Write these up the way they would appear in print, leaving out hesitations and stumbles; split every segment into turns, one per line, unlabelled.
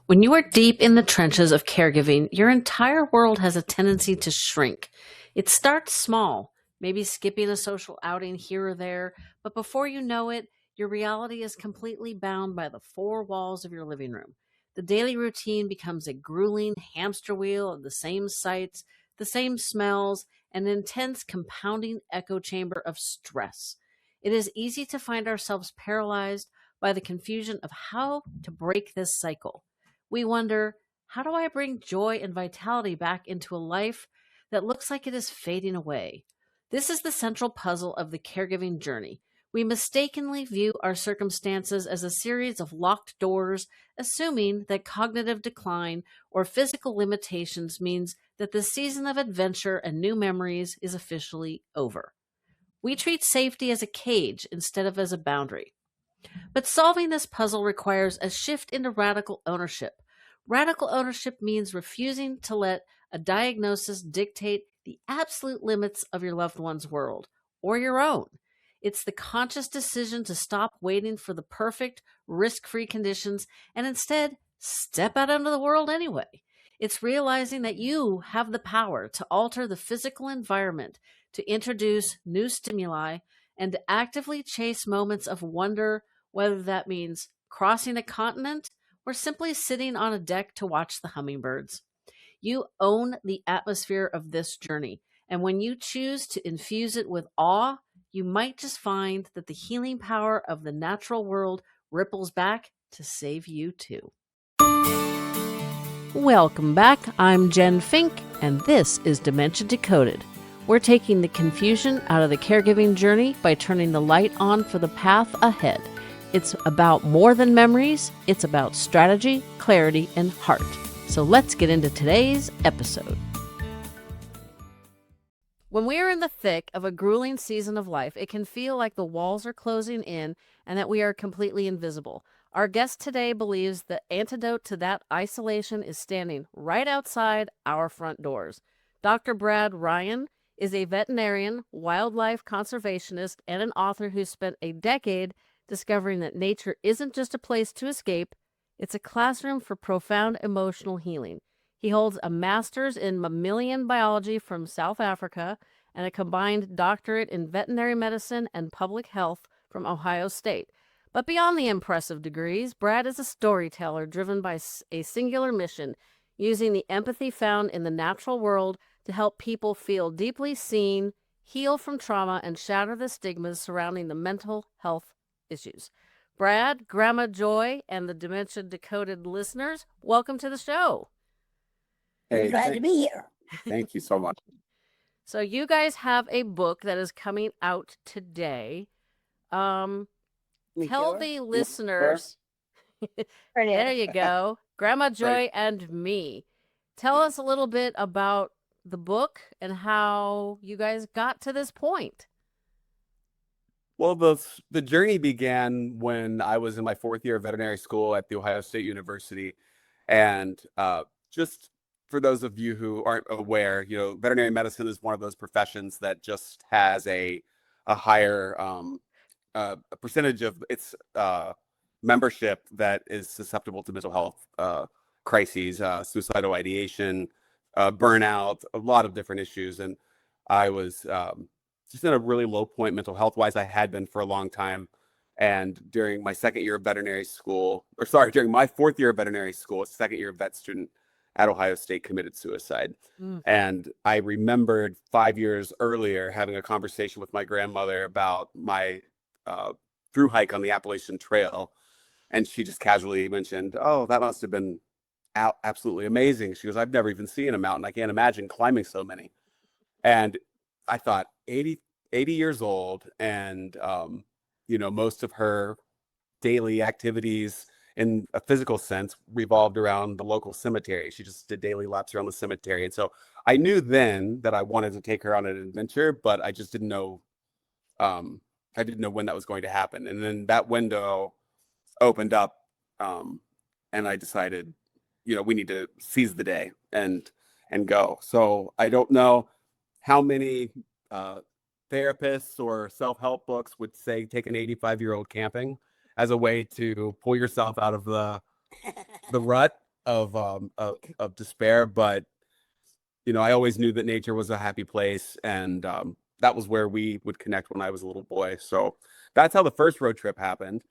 When you are deep in the trenches of caregiving, your entire world has a tendency to shrink. It starts small, maybe skipping a social outing here or there, but before you know it, your reality is completely bound by the four walls of your living room. The daily routine becomes a grueling hamster wheel of the same sights, the same smells, an intense compounding echo chamber of stress. It is easy to find ourselves paralyzed by the confusion of how to break this cycle. We wonder, how do I bring joy and vitality back into a life that looks like it is fading away? This is the central puzzle of the caregiving journey. We mistakenly view our circumstances as a series of locked doors, assuming that cognitive decline or physical limitations means that the season of adventure and new memories is officially over. We treat safety as a cage instead of as a boundary. But solving this puzzle requires a shift into radical ownership. Radical ownership means refusing to let a diagnosis dictate the absolute limits of your loved one's world or your own. It's the conscious decision to stop waiting for the perfect, risk free conditions and instead step out into the world anyway. It's realizing that you have the power to alter the physical environment, to introduce new stimuli, and to actively chase moments of wonder, whether that means crossing a continent or simply sitting on a deck to watch the hummingbirds. You own the atmosphere of this journey, and when you choose to infuse it with awe, you might just find that the healing power of the natural world ripples back to save you too. Welcome back. I'm Jen Fink, and this is Dementia Decoded. We're taking the confusion out of the caregiving journey by turning the light on for the path ahead. It's about more than memories. It's about strategy, clarity, and heart. So let's get into today's episode. When we are in the thick of a grueling season of life, it can feel like the walls are closing in and that we are completely invisible. Our guest today believes the antidote to that isolation is standing right outside our front doors. Dr. Brad Ryan is a veterinarian, wildlife conservationist, and an author who spent a decade discovering that nature isn't just a place to escape, it's a classroom for profound emotional healing. He holds a master's in mammalian biology from South Africa and a combined doctorate in veterinary medicine and public health from Ohio State. But beyond the impressive degrees, Brad is a storyteller driven by a singular mission, using the empathy found in the natural world to help people feel deeply seen, heal from trauma, and shatter the stigmas surrounding the mental health issues. Brad, Grandma Joy, and the Dementia Decoded listeners, welcome to the show.
Hey, glad to be here. Thank you so much.
So you guys have a book that is coming out today. Tell the listeners. There you go. Grandma Joy right. And me. Tell us a little bit about the book and how you guys got to this point.
Well, the journey began when I was in my fourth year of veterinary school at The Ohio State University. And just for those of you who aren't aware, veterinary medicine is one of those professions that just has a higher a percentage of its membership that is susceptible to mental health crises, suicidal ideation, burnout, a lot of different issues. And I was just in a really low point mental health wise. I had been for a long time. And during my second year of veterinary school, during my fourth year of veterinary school, a second year vet student at Ohio State committed suicide. And I remembered 5 years earlier having a conversation with my grandmother about my through hike on the Appalachian Trail. And she just casually mentioned, "Oh, that must have been absolutely amazing." She goes, "I've never even seen a mountain. I can't imagine climbing so many." And I thought 80 years old. And, most of her daily activities in a physical sense revolved around the local cemetery. She just did daily laps around the cemetery. And so I knew then that I wanted to take her on an adventure, but I just didn't know, when that was going to happen. And then that window opened up, and I decided, we need to seize the day and go. So I don't know how many therapists or self-help books would say take an 85-year-old camping as a way to pull yourself out of the rut. of despair, but I always knew that nature was a happy place, and that was where we would connect when I was a little boy. So that's how the first road trip happened.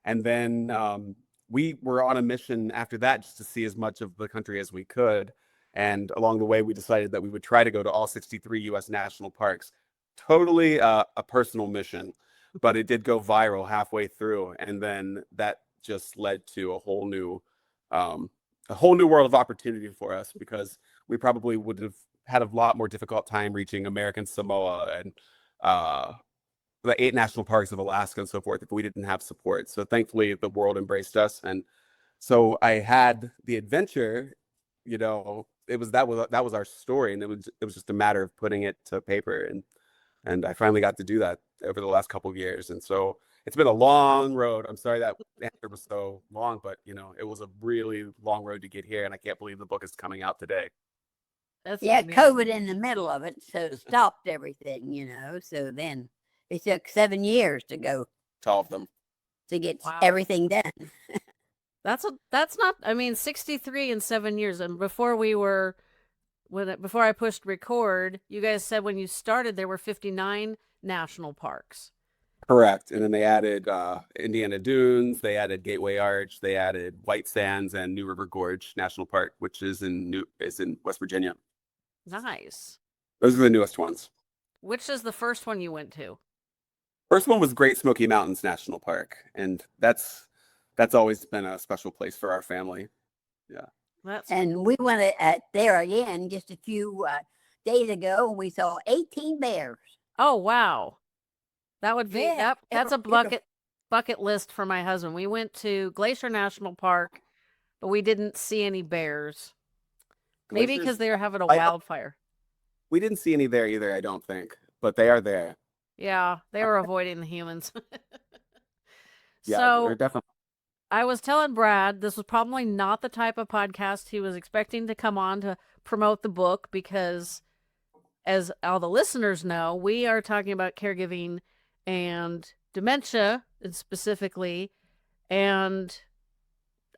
And then we were on a mission after that just to see as much of the country as we could. And along the way, we decided that we would try to go to all 63 US national parks. Totally a personal mission, but it did go viral halfway through. And then that just led to um, a whole new world of opportunity for us, because we probably would have had a lot more difficult time reaching American Samoa and uh, the 8 national parks of Alaska and so forth if we didn't have support. So thankfully, the world embraced us, and so I had the adventure. That was our story, and it was just a matter of putting it to paper, and I finally got to do that over the last couple of years. And so it's been a long road. I'm sorry that answer was so long, but it was a really long road to get here, and I can't believe the book is coming out today.
That's
Yeah,
amazing.
COVID in the middle of it, so it stopped everything, So then it took 7 years to go
To all of them.
to get
Wow.
everything done.
That's not, I mean, 63 in 7 years. And before I pushed record, you guys said when you started there were 59 national parks.
Correct. And then they added Indiana Dunes, they added Gateway Arch, they added White Sands and New River Gorge National Park, which is in West Virginia.
Nice.
Those are the newest ones.
Which is the first one you went to?
First one was Great Smoky Mountains National Park, and that's always been a special place for our family. Yeah.
And we went there again just a few days ago, and we saw 18 bears.
Oh, wow. That would be
Yeah,
that's a bucket list for my husband. We went to Glacier National Park, but we didn't see any bears. Maybe because they were having a wildfire.
We didn't see any there either, I don't think, but they are there.
Yeah, they were avoiding the humans.
Yeah,
So
they're definitely.
I was telling Brad this was probably not the type of podcast he was expecting to come on to promote the book, because as all the listeners know, we are talking about caregiving and dementia specifically, and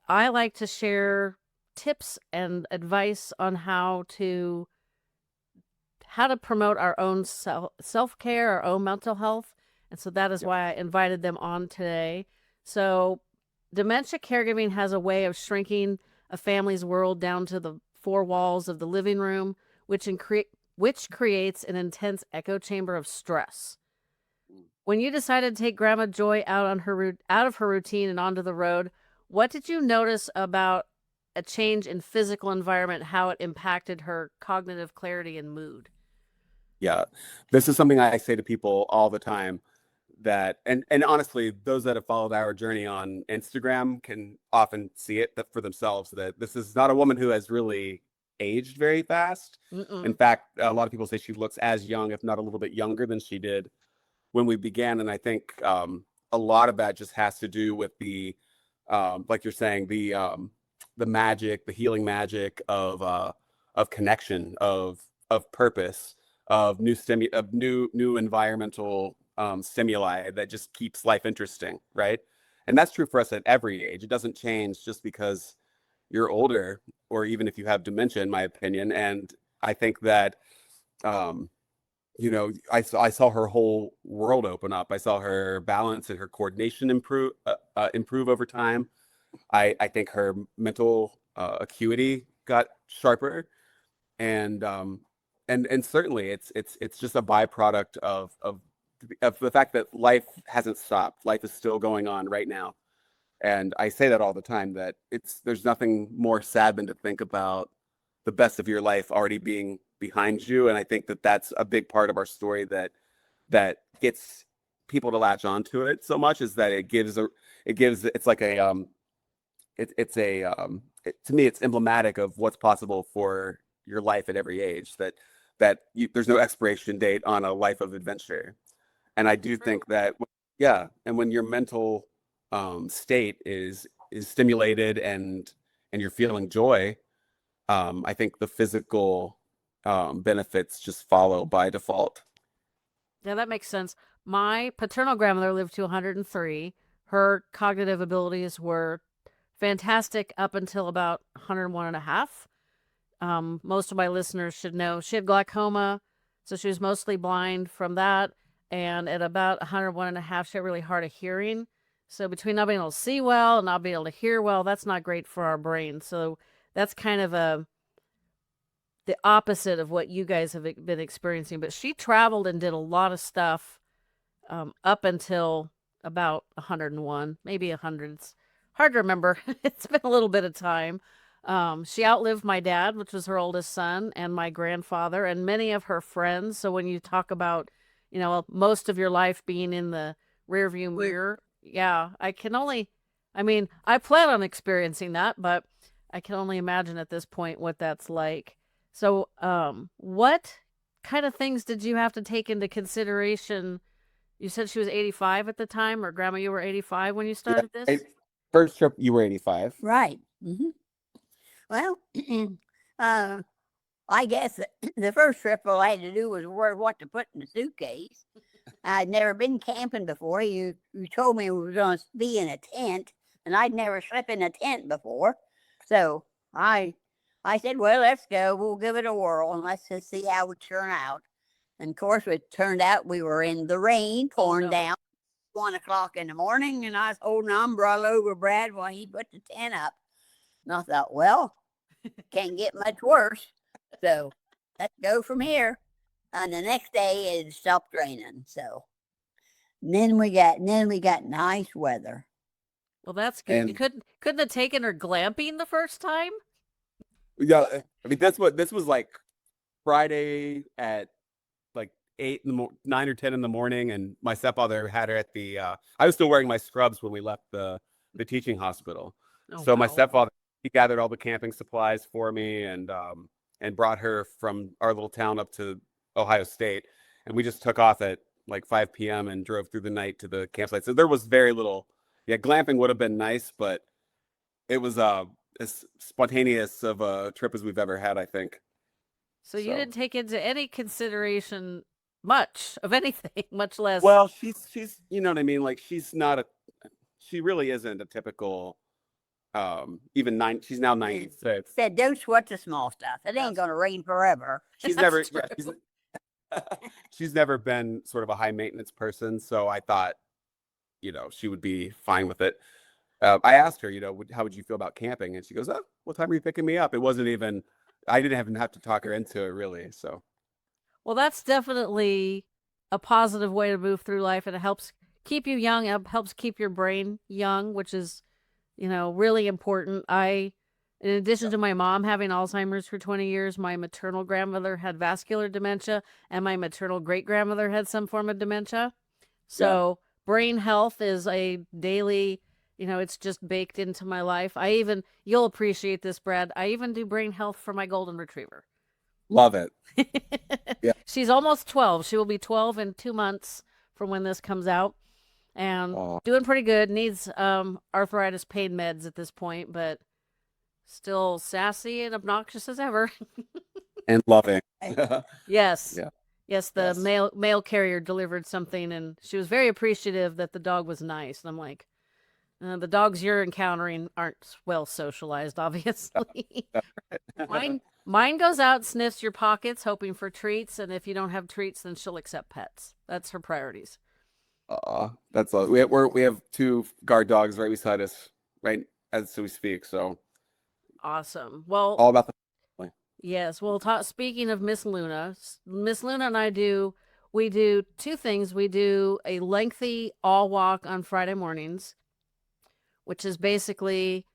I like to share tips and advice on how to promote our own self-care, our own mental health. And so that is why I invited them on today. So dementia caregiving has a way of shrinking a family's world down to the four walls of the living room, which creates an intense echo chamber of stress. When you decided to take Grandma Joy out of her routine and onto the road, what did you notice about a change in physical environment, how it impacted her cognitive clarity and mood?
Yeah, this is something I say to people all the time, that and honestly, those that have followed our journey on Instagram can often see it for themselves, that this is not a woman who has really aged very fast.
Mm-mm.
In fact, a lot of people say she looks as young, if not a little bit younger than she did when we began. And I think a lot of that just has to do with like you're saying, the magic, the healing magic of connection, of purpose, of new environmental stimuli that just keeps life interesting, right? And that's true for us at every age. It doesn't change just because you're older, or even if you have dementia, in my opinion. And I think that I saw her whole world open up. I saw her balance and her coordination improve over time. I think her mental acuity got sharper, and certainly it's just a byproduct of the fact that life hasn't stopped. Life is still going on right now, and I say that all the time, that there's nothing more sad than to think about the best of your life already being behind you. And I think that that's a big part of our story that gets people to latch onto it so much, is that it's like to me, it's emblematic of what's possible for your life at every age, there's no expiration date on a life of adventure. And I do think that, yeah, and when your mental state is stimulated, and you're feeling joy, I think the physical benefits just follow by default.
Yeah, that makes sense. My paternal grandmother lived to 103. Her cognitive abilities were fantastic up until about 101 and a half. Most of my listeners should know she had glaucoma, so she was mostly blind from that. And at about 101 and a half, she had really hard of hearing. So between not being able to see well and not being able to hear well, that's not great for our brain. So that's kind of the opposite of what you guys have been experiencing. But she traveled and did a lot of stuff up until about 101, maybe 100. It's hard to remember. It's been a little bit of time. She outlived my dad, which was her oldest son, and my grandfather, and many of her friends. So when you talk about, most of your life being in the rearview mirror, yeah, I plan on experiencing that, but I can only imagine at this point what that's like. So, what kind of things did you have to take into consideration? You said she was 85 at the time, or Grandma, you were 85 when you started this?
First trip, you were 85.
Right. Well, I guess the first trip all I had to do was worry what to put in the suitcase. I'd never been camping before. You told me we were going to be in a tent, and I'd never slept in a tent before. So I said, well, let's go. We'll give it a whirl, and let's just see how we turn out. And of course, it turned out we were in the rain, pouring down, 1 o'clock in the morning, and I was holding an umbrella over Brad while he put the tent up. And I thought, well, can't get much worse. So let's go from here. And the next day it stopped raining. So then we got nice weather.
Well, that's good.
And
you couldn't have taken her glamping the first time?
yeah, I mean this was like Friday at like 9 or 10 in the morning, and my stepfather had her at the I was still wearing my scrubs when we left the teaching hospital. So my stepfather, he gathered all the camping supplies for me and brought her from our little town up to Ohio State, and we just took off at like 5 p.m. and drove through the night to the campsite. So there was very little. Yeah, glamping would have been nice, but it was as spontaneous of a trip as we've ever had, I think.
So you didn't take into any consideration much of anything, much less.
Well, she's you know what I mean. Like she really isn't a typical. She's now 96.
Said, don't sweat the small stuff. It ain't gonna rain forever.
She's never. She's never been sort of a high maintenance person, so I thought, she would be fine with it. I asked her, how would you feel about camping? And she goes, oh, what time are you picking me up? It wasn't even, I didn't even have to talk her into it, really. So,
well, that's definitely a positive way to move through life, and it helps keep you young. It helps keep your brain young, which is, really important. In addition to my mom having Alzheimer's for 20 years, my maternal grandmother had vascular dementia, and my maternal great-grandmother had some form of dementia. So brain health is a daily, it's just baked into my life. You'll appreciate this, Brad, I even do brain health for my golden retriever.
Love it. Yeah.
She's almost 12. She will be 12 in 2 months from when this comes out. And doing pretty good. Needs arthritis pain meds at this point, but still sassy and obnoxious as ever.
And loving.
Yes.
Yeah.
Yes, the mail carrier delivered something, and she was very appreciative that the dog was nice. And I'm like, the dogs you're encountering aren't well socialized, obviously. Mine goes out, sniffs your pockets, hoping for treats, and if you don't have treats, then she'll accept pets. That's her priorities.
That's we have 2 guard dogs right beside us, right as we speak. So
awesome. Well,
all about the family.
Yes. Well, speaking of Miss Luna and I we do 2 things. We do a lengthy all walk on Friday mornings, which is basically,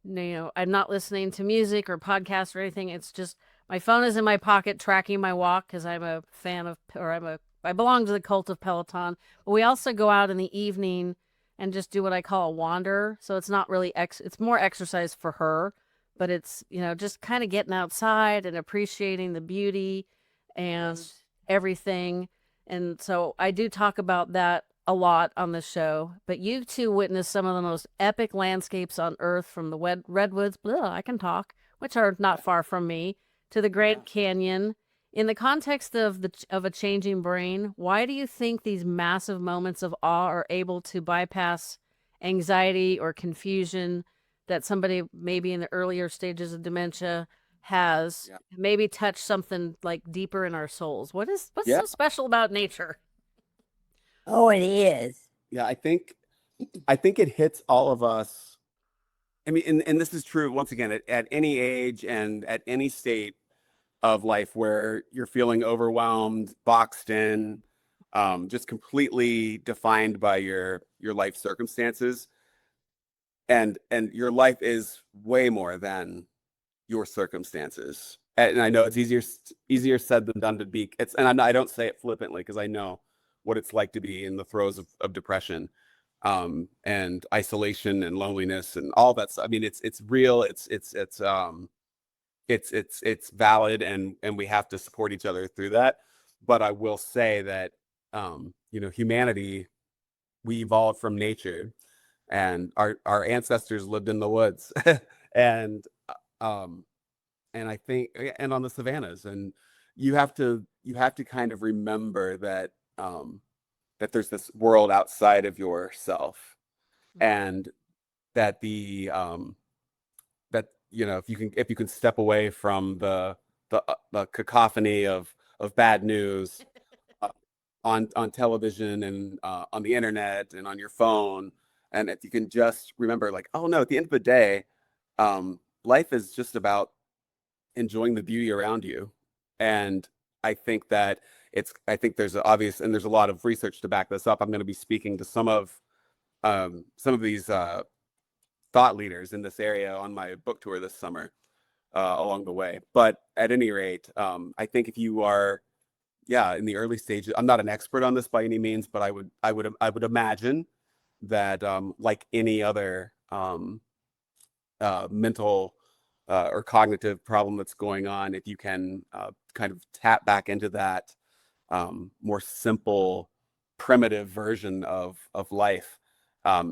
I'm not listening to music or podcast or anything. It's just my phone is in my pocket tracking my walk because I'm a fan of, I belong to the cult of Peloton. But we also go out in the evening and just do what I call a wander. So it's not really, it's more exercise for her, but it's, just kind of getting outside and appreciating the beauty and everything. And so I do talk about that a lot on the show, but you 2 witnessed some of the most epic landscapes on earth, from the redwoods, I can talk, which are not far from me, to the Grand Canyon. In the context of a changing brain, why do you think these massive moments of awe are able to bypass anxiety or confusion that somebody maybe in the earlier stages of dementia has
Yeah.
maybe touched something like deeper in our souls. What's
Yeah.
so special about nature?
Oh, it is.
Yeah. I think it hits all of us. I mean, and this is true once again at any age and at any state of life where you're feeling overwhelmed, boxed in, just completely defined by your life circumstances, and your life is way more than your circumstances. And I know it's easier said than done to be. I don't say it flippantly because I know what it's like to be in the throes of depression, and isolation and loneliness and all that stuff. I mean, it's real. It's valid, and we have to support each other through that. But I will say that humanity, we evolved from nature, and our ancestors lived in the woods, and um and I think and on the savannas, and you have to kind of remember that that there's this world outside of yourself, and that if you can step away from the cacophony of bad news, uh, on television and on the internet and on your phone, and if you can just remember, like, oh no, at the end of the day, life is just about enjoying the beauty around you. And I think there's there's a lot of research to back this up. I'm going to be speaking to some of these thought leaders in this area on my book tour this summer, along the way. But at any rate, I think if you are, yeah, in the early stages, I'm not an expert on this by any means, but I would imagine that, like any other mental or cognitive problem that's going on, if you can kind of tap back into that more simple, primitive version of life,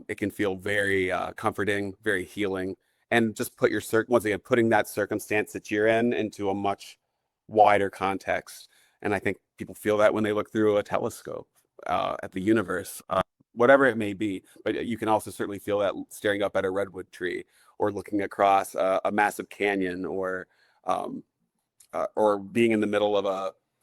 it can feel very comforting, very healing, and just once again, putting that circumstance that you're in into a much wider context. And I think people feel that when they look through a telescope at the universe, whatever it may be. But you can also certainly feel that staring up at a redwood tree, or looking across a massive canyon, or being in the middle of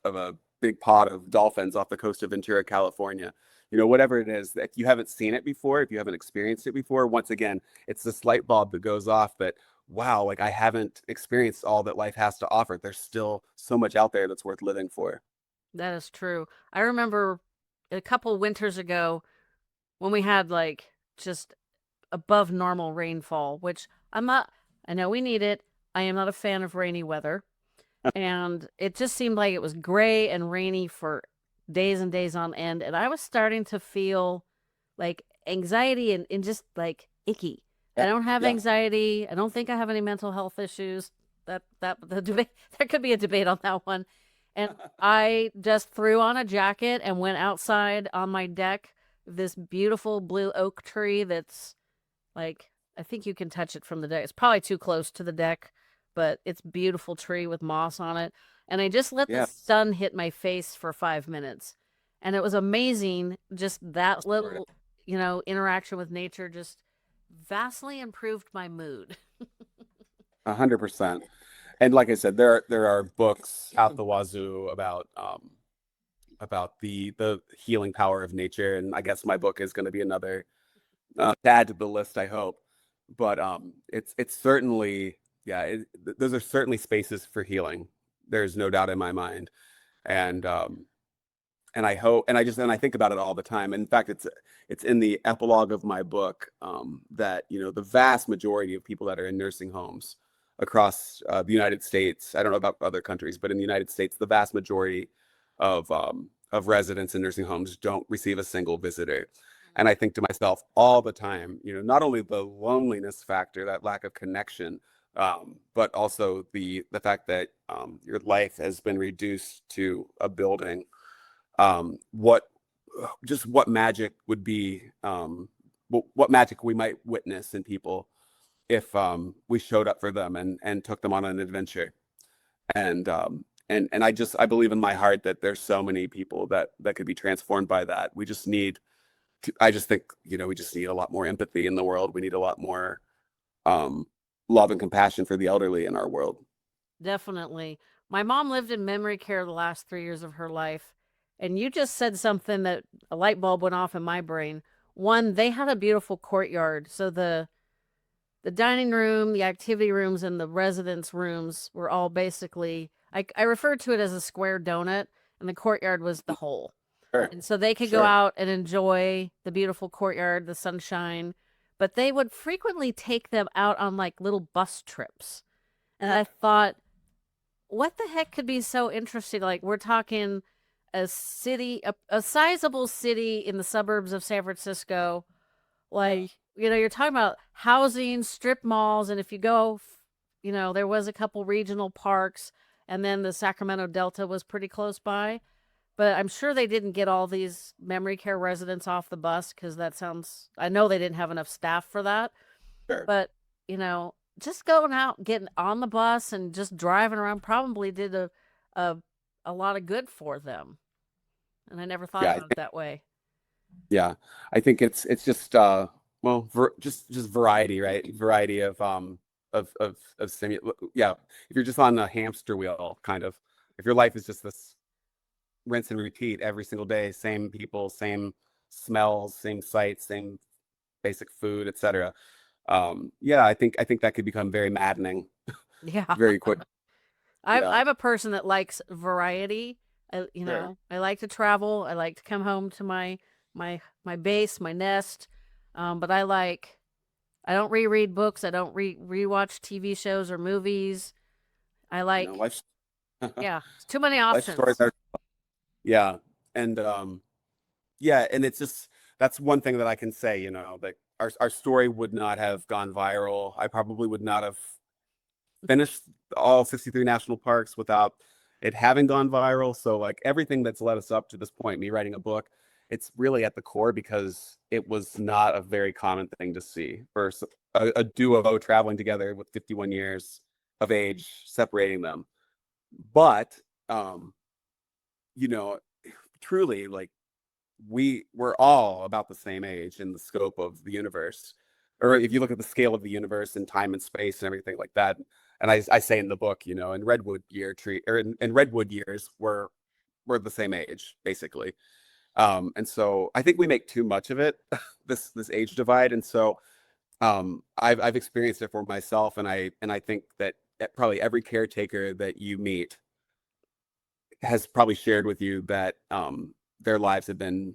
a big pod of dolphins off the coast of Ventura, California. Whatever it is, if you haven't seen it before, if you haven't experienced it before, once again, it's this light bulb that goes off that, wow, like, I haven't experienced all that life has to offer. There's still so much out there that's worth living for.
That is true. I remember a couple winters ago when we had like just above normal rainfall, which I know we need it. I am not a fan of rainy weather. And it just seemed like it was gray and rainy for days and days on end. And I was starting to feel like anxiety and just like icky. I
Yeah,
don't have
yeah.
anxiety. I don't think I have any mental health issues. The debate, there could be a debate on that one. And I just threw on a jacket and went outside on my deck, this beautiful blue oak tree that's like, I think you can touch it from the deck. It's probably too close to the deck, but it's beautiful tree with moss on it. And I just let the
Yeah.
sun hit my face for 5 minutes. And it was amazing. Just that little, interaction with nature just vastly improved my mood.
100%. And like I said, there are books out the wazoo about the healing power of nature, and I guess my book is going to be another to add to the list, I hope. But it's certainly, yeah, those are certainly spaces for healing. There's no doubt in my mind, and I hope, and I think about it all the time. In fact, it's in the epilogue of my book, that the vast majority of people that are in nursing homes across the United States, I don't know about other countries, but in the United States, the vast majority of residents in nursing homes don't receive a single visitor. And I think to myself all the time, not only the loneliness factor, that lack of connection, but also the fact that your life has been reduced to a building. What just what magic would be, what magic we might witness in people if we showed up for them and took them on an adventure. And I believe in my heart that there's so many people that could be transformed by that. We just need I just think, we just need a lot more empathy in the world. We need a lot more um, love and compassion for the elderly in our world.
Definitely. My mom lived in memory care the last 3 years of her life. And you just said something that a light bulb went off in my brain. One, they had a beautiful courtyard. So the dining room, the activity rooms, and the residence rooms were all basically, I refer to it as a square donut, and the courtyard was the whole.
Sure.
And so they could go
Sure.
out and enjoy the beautiful courtyard, the sunshine, but they would frequently take them out on like little bus trips. And I thought, what the heck could be so interesting? Like, we're talking a city, a sizable city in the suburbs of San Francisco. Like, you're talking about housing, strip malls, and if you go, there was a couple regional parks, and then the Sacramento Delta was pretty close by. But I'm sure they didn't get all these memory care residents off the bus because I know they didn't have enough staff for that.
Sure.
But, just going out, getting on the bus and just driving around probably did a, a lot of good for them. And I never thought
Yeah.
about it that way.
Yeah. I think it's just well, just variety, right? Variety of yeah. If you're just on a hamster wheel, kind of, if your life is just this rinse and repeat every single day, same people, same smells, same sights, same basic food, etc. Yeah, I think that could become very maddening
Yeah.
very quick. Yeah.
I'm a person that likes variety.
Sure.
I like to travel. I like to come home to my base, my nest. But I don't reread books. I don't rewatch TV shows or movies. I like,
Life
yeah, it's too many
life stories
options.
are, yeah. And yeah, and it's just, that's one thing that I can say, that our story would not have gone viral. I probably would not have finished all 63 national parks without it having gone viral. So like everything that's led us up to this point, me writing a book, it's really at the core because it was not a very common thing to see for a duo traveling together with 51 years of age separating them. But you know, truly, like, we're all about the same age in the scope of the universe. Or if you look at the scale of the universe and time and space and everything like that, and I say in the book, in redwood year tree or in redwood years, we're the same age basically. And so I think we make too much of it, this age divide. And so I've experienced it for myself, and I think that probably every caretaker that you meet has probably shared with you that their lives have been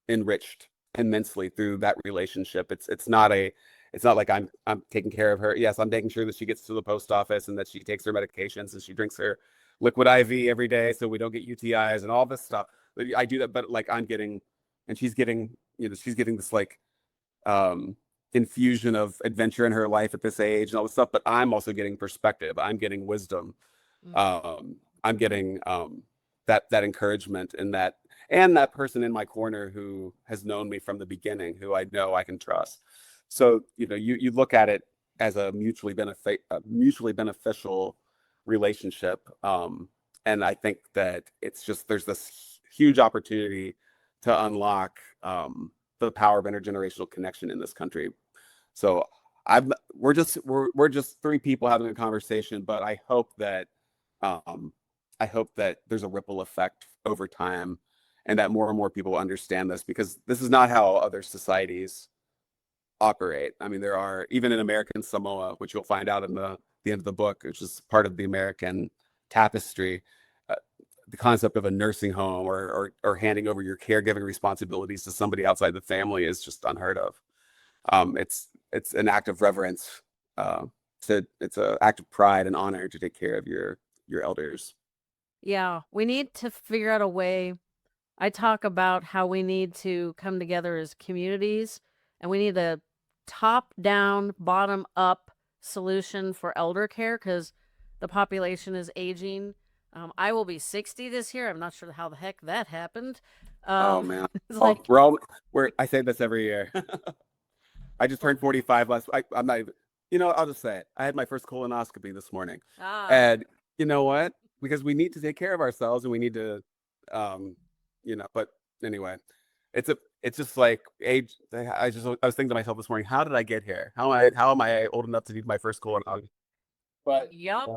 enriched immensely through that relationship. It's not like I'm taking care of her. Yes, I'm making sure that she gets to the post office and that she takes her medications and she drinks her liquid IV every day so we don't get UTIs and all this stuff. I do that, but like I'm getting, and she's getting this like infusion of adventure in her life at this age and all this stuff. But I'm also getting perspective. I'm getting wisdom. I'm getting that encouragement and that person in my corner who has known me from the beginning, who I know I can trust. So you look at it as a mutually beneficial relationship, and I think that it's just there's this huge opportunity to unlock the power of intergenerational connection in this country. So we're just three people having a conversation, but I hope that there's a ripple effect over time and that more and more people understand this, because this is not how other societies operate. I mean, there are, even in American Samoa, which you'll find out in the end of the book, which is part of the American tapestry, uh, the concept of a nursing home or handing over your caregiving responsibilities to somebody outside the family is just unheard of. It's an act of reverence. It's an act of pride and honor to take care of your elders.
Yeah, we need to figure out a way. I talk about how we need to come together as communities, and we need a top down, bottom up solution for elder care because the population is aging. I will be 60 this year. I'm not sure how the heck that happened.
Oh man,
It's like,
I say this every year. I just turned 45 I'm not even, I'll just say it. I had my first colonoscopy this morning. And you know what? Because we need to take care of ourselves and we need to, but anyway, it's just like age. I was thinking to myself this morning, how did I get here? How am I old enough to do my first colonoscopy? But
Yup.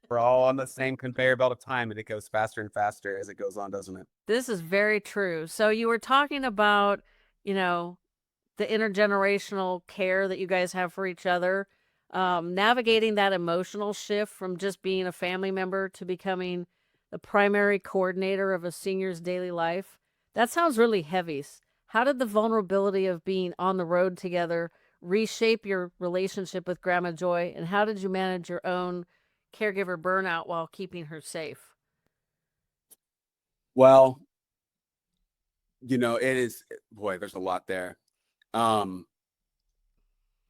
we're all on the same conveyor belt of time, and it goes faster and faster as it goes on, doesn't it?
This is very true. So you were talking about, you know, the intergenerational care that you guys have for each other, navigating that emotional shift from just being a family member to becoming the primary coordinator of a senior's daily life. That sounds really heavy. How did the vulnerability of being on the road together reshape your relationship with Grandma Joy, and how did you manage your own caregiver burnout while keeping her safe?
Well, it is, boy, there's a lot there. Um,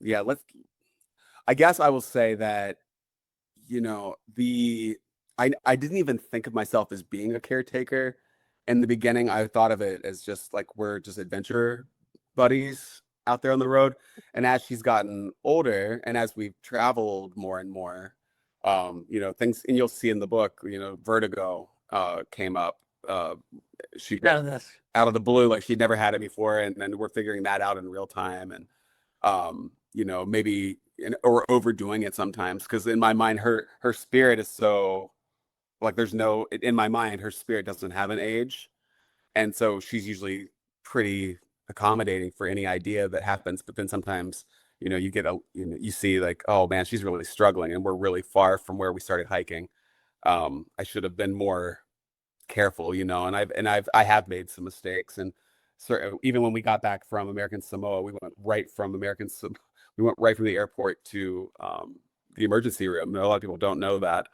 yeah, I guess I will say that, I didn't even think of myself as being a caretaker. In the beginning, I thought of it as just like we're just adventure buddies out there on the road. And as she's gotten older and as we've traveled more and more, things, and you'll see in the book, vertigo came up. She
None of this.
out of the blue, like she'd never had it before, and then we're figuring that out in real time. And maybe or overdoing it sometimes, because in my mind her spirit is so, like, there's no, in my mind her spirit doesn't have an age, and so she's usually pretty accommodating for any idea that happens. But then sometimes you see, like, oh man, she's really struggling and we're really far from where we started hiking. I should have been more careful, I have made some mistakes. And so even when we got back from American Samoa, we went right from the airport to the emergency room. A lot of people don't know that,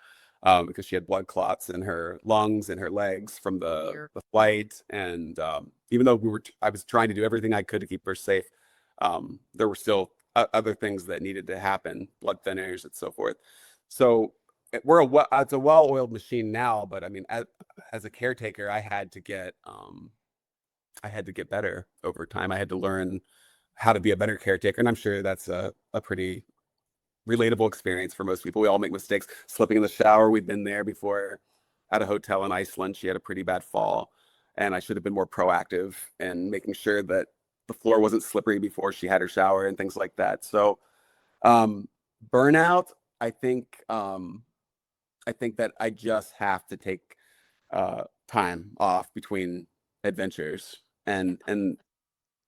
because she had blood clots in her lungs and her legs from the flight. And even though I was trying to do everything I could to keep her safe, there were still other things that needed to happen, blood thinners and so forth. So it's a well-oiled machine now, but I mean, as a caretaker, I had to get better over time. I had to learn how to be a better caretaker, and I'm sure that's a pretty relatable experience for most people. We all make mistakes. Slipping in the shower, we've been there before. At a hotel in Iceland, she had a pretty bad fall, and I should have been more proactive in making sure that the floor wasn't slippery before she had her shower and things like that. So, burnout, I think. I think that I just have to take time off between adventures, and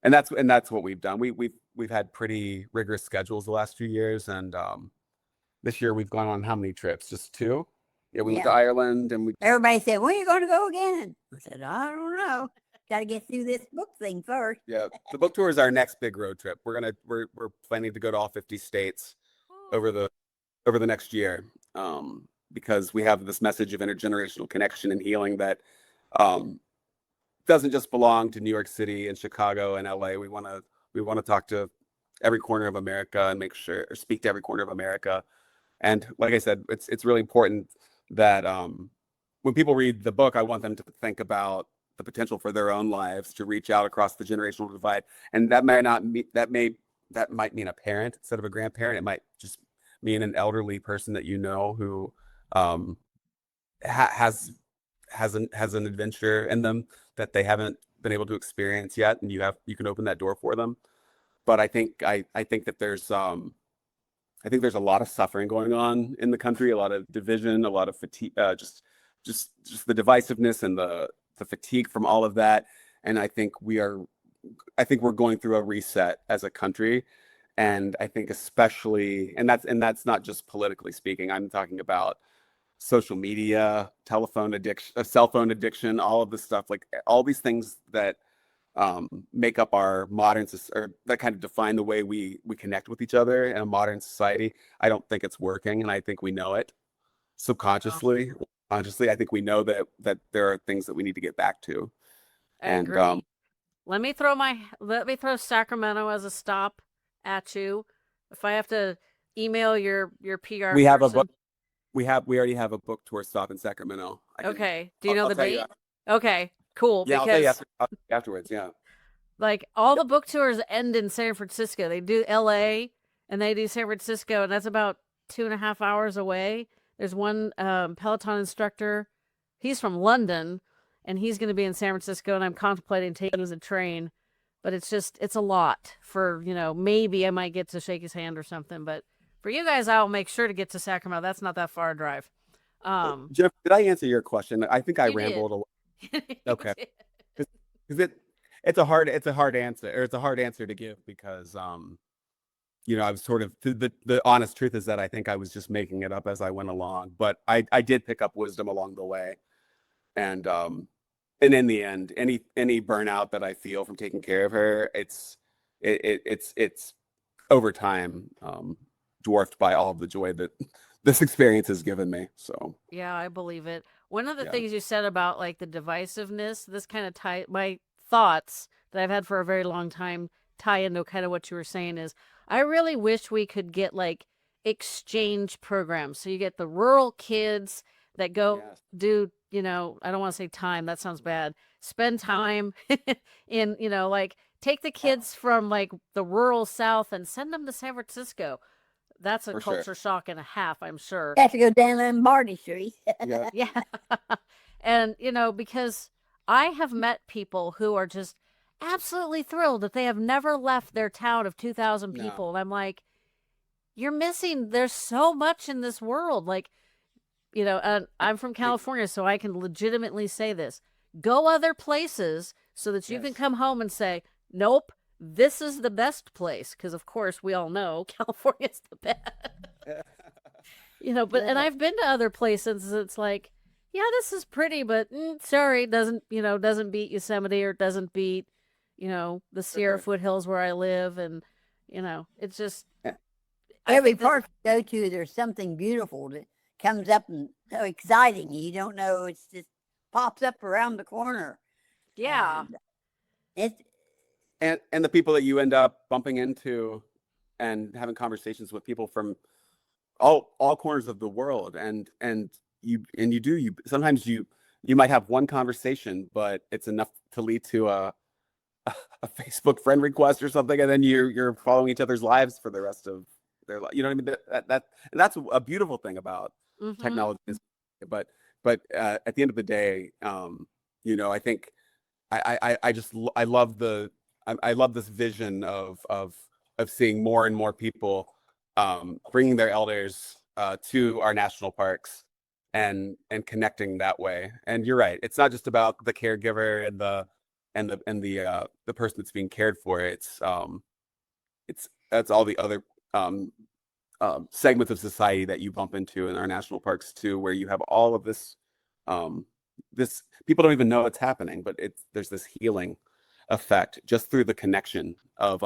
that's what we've done. We've had pretty rigorous schedules the last few years, and this year we've gone on how many trips? Just two. Yeah, we went to Ireland, and
Everybody said, "When are you going to go again?" I said, "I don't know. Got to get through this book thing first."
yeah, the book tour is our next big road trip. We're planning to go to all 50 states over the next year, because we have this message of intergenerational connection and healing that doesn't just belong to New York City and Chicago and LA. We want to talk to every corner of America and speak to every corner of America. And like I said, it's really important that when people read the book, I want them to think about the potential for their own lives to reach out across the generational divide. And that might mean a parent instead of a grandparent. It might just mean an elderly person that who has an adventure in them that they haven't been able to experience yet, and you can open that door for them. But I think that there's a lot of suffering going on in the country, a lot of division, a lot of fatigue, just the divisiveness and the fatigue from all of that. And I think we're going through a reset as a country. And I think especially, and that's not just politically speaking, I'm talking about social media, telephone addiction, cell phone addiction, all of this stuff, like all these things that make up our modern, or that kind of define the way we connect with each other in a modern society. I don't think it's working, and I think we know it subconsciously. Consciously, I think we know that there are things that we need to get back to. And
let me throw Sacramento as a stop at you. If I have to email your PR
we have
person.
a book. We already have a book tour stop in Sacramento.
Okay. Do you know the
tell
date?
you.
Okay, cool.
Yeah,
because
I'll tell you afterwards. Yeah.
like all the book tours end in San Francisco. They do LA and they do San Francisco, and that's about 2.5 hours away. There's one Peloton instructor. He's from London, and he's going to be in San Francisco, and I'm contemplating taking him as a train. but it's a lot for, maybe I might get to shake his hand or something. But for you guys, I'll make sure to get to Sacramento. That's not that far a drive.
Jeff, did I answer your question? I think I
You did.
rambled a
You
Okay.
did.
Because it's a hard answer, or it's a hard answer to give because I was sort of the honest truth is that I think I was just making it up as I went along, but I did pick up wisdom along the way, and in the end, any burnout that I feel from taking care of her, it's over time dwarfed by all of the joy that this experience has given me. So
Yeah, I believe it. One of the
yeah,
things you said about like the divisiveness, this kind of my thoughts that I've had for a very long time tie into kind of what you were saying is I really wish we could get like exchange programs. So you get the rural kids that go
yes,
do, I don't want to say time, that sounds bad. Spend time in, like take the kids from like the rural South and send them to San Francisco. That's a
for sure.
culture shock and a half, I'm sure.
Have to go down Lombardy Street.
Yeah,
Yeah. And, because I have met people who are just absolutely thrilled that they have never left their town of 2,000
no,
people. And I'm like, you're missing, there's so much in this world. Like, and I'm from California, so I can legitimately say this. Go other places so that you can
yes,
come home and say, nope, this is the best place. Because, of course, we all know California's the best. But and
yeah,
I've been to other places. It's like, yeah, this is pretty, but sorry, doesn't beat Yosemite or doesn't beat, the Sierra
sure.
foothills where I live, and it's just. I
Every
think this.
park you go to, there's something beautiful that comes up and so exciting. You don't know, it's just pops up around the corner.
Yeah.
And it's
And the people that you end up bumping into and having conversations with people from all corners of the world, and you sometimes you might have one conversation, but it's enough to lead to a Facebook friend request or something, and then you're following each other's lives for the rest of their life. You know what I mean? And that's a beautiful thing about
Mm-hmm.
technology. But at the end of the day, I think I just I love I love this vision of seeing more and more people bringing their elders to our national parks and connecting that way. And you're right, it's not just about the caregiver and the person that's being cared for. It's that's all the other segments of society that you bump into in our national parks too, where you have all of this um, this people don't even know it's happening, but there's this healing effect just through the connection of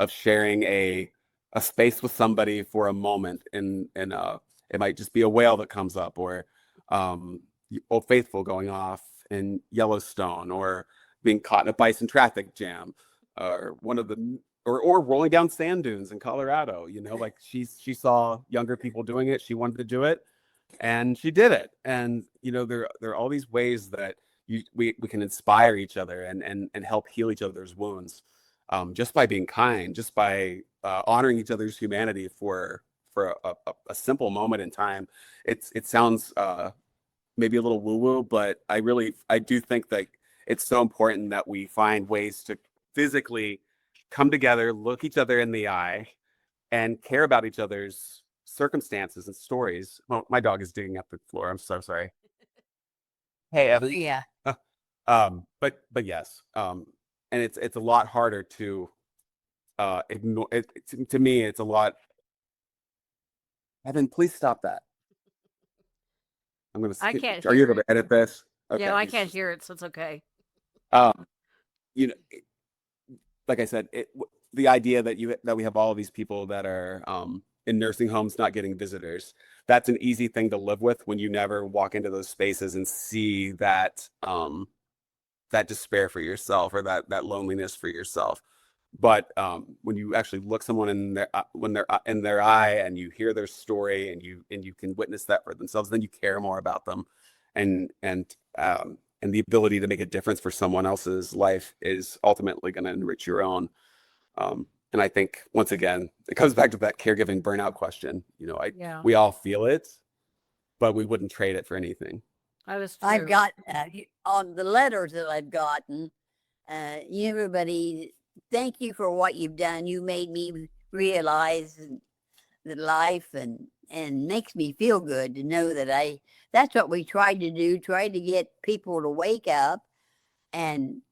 sharing a space with somebody for a moment, and it might just be a whale that comes up, or Old Faithful going off in Yellowstone, or being caught in a bison traffic jam, or one of the or rolling down sand dunes in Colorado. Like she saw younger people doing it, she wanted to do it, and she did it. And there are all these ways that we can inspire each other and help heal each other's wounds, just by being kind, just by honoring each other's humanity for a simple moment in time. It sounds maybe a little woo woo, but I do think that it's so important that we find ways to physically come together, look each other in the eye, and care about each other's circumstances and stories. Well, my dog is digging up the floor. I'm so sorry. Hey, Evan.
yeah.
But yes, and it's a lot harder to ignore. To me, it's a lot. Evan, please stop that. I'm gonna.
I can't
Are you
hear
able
it.
to edit this?
Yeah,
Okay.
I
He's
can't
just.
hear it, so it's okay.
Um, you know, like I said, the idea that we have all of these people that are in nursing homes not getting visitors. That's an easy thing to live with when you never walk into those spaces and see that despair for yourself, or that loneliness for yourself. But when you actually look someone in their when they're in their eye, and you hear their story, and you can witness that for themselves, then you care more about them, and and and the ability to make a difference for someone else's life is ultimately going to enrich your own. And I think, once again, it comes back to that caregiving burnout question.
Yeah,
We all feel it, but we wouldn't trade it for anything.
that is
I've
true.
got on the letters that I've gotten, everybody, thank you for what you've done. You made me realize the life and makes me feel good to know that that's what we tried to do, tried to get people to wake up and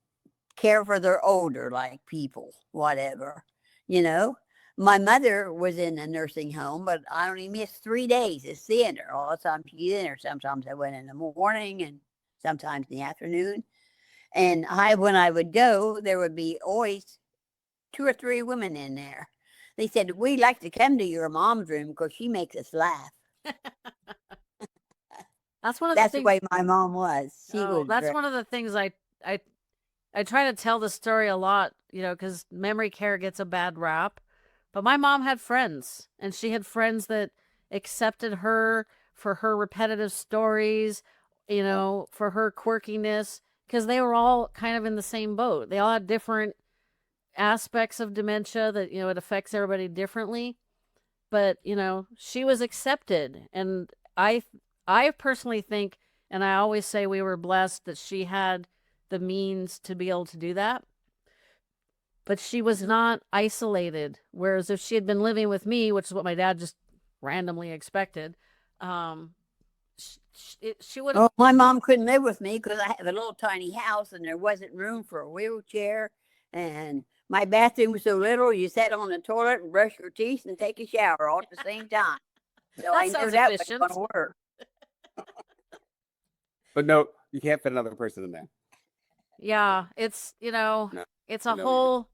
care for their older like people, whatever, you know. My mother was in a nursing home, but I only missed 3 days of seeing her. All the time she's in there. Sometimes I went in the morning and sometimes in the afternoon. And when I would go, there would be always 2 or 3 women in there. They said, we like to come to your mom's room because she makes us laugh.
That's one of the
That's the
things.
way my mom was. She was
That's
great.
one of the things I try to tell the story a lot, because memory care gets a bad rap. But my mom had friends, and she had friends that accepted her for her repetitive stories, for her quirkiness, because they were all kind of in the same boat. They all had different aspects of dementia that, it affects everybody differently. But, she was accepted. And I personally think, and I always say we were blessed that she had the means to be able to do that. But she was not isolated. Whereas if she had been living with me, which is what my dad just randomly expected, she would have.
Oh, my mom couldn't live with me because I have a little tiny house and there wasn't room for a wheelchair. And my bathroom was so little, you sat on the toilet and brush your teeth and take a shower all at the same time. So I knew that was going to work.
But no, you can't fit another person in there.
Yeah, it's
No,
it's a
no,
whole.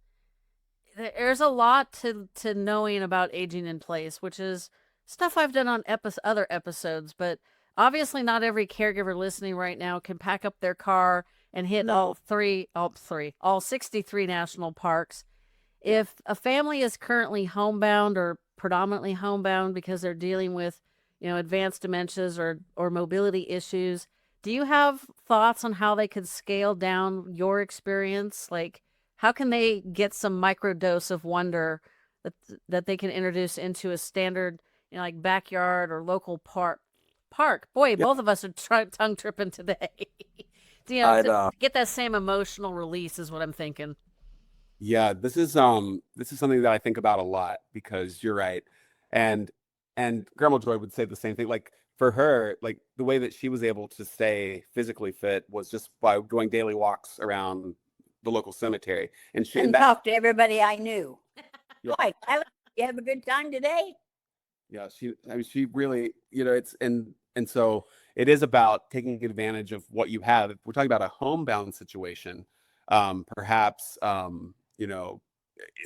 There's a lot to knowing about aging in place, which is stuff I've done on other episodes. But obviously, not every caregiver listening right now can pack up their car and hit all 63 national parks. If a family is currently homebound or predominantly homebound because they're dealing with, advanced dementias or mobility issues, do you have thoughts on how they could scale down your experience? Like, how can they get some microdose of wonder that they can introduce into a standard, like backyard or local park? Boy,
Yep.
both of us are tongue tripping today. To get that same emotional release is what I'm thinking.
Yeah, this is something that I think about a lot because you're right. And Grandma Joy would say the same thing. Like for her, like the way that she was able to stay physically fit was just by going daily walks around the local cemetery. And
talk to everybody I knew.
Yeah.
Boy, Tyler, you have a good time today?
Yeah, she really, and so it is about taking advantage of what you have. If we're talking about a homebound situation, perhaps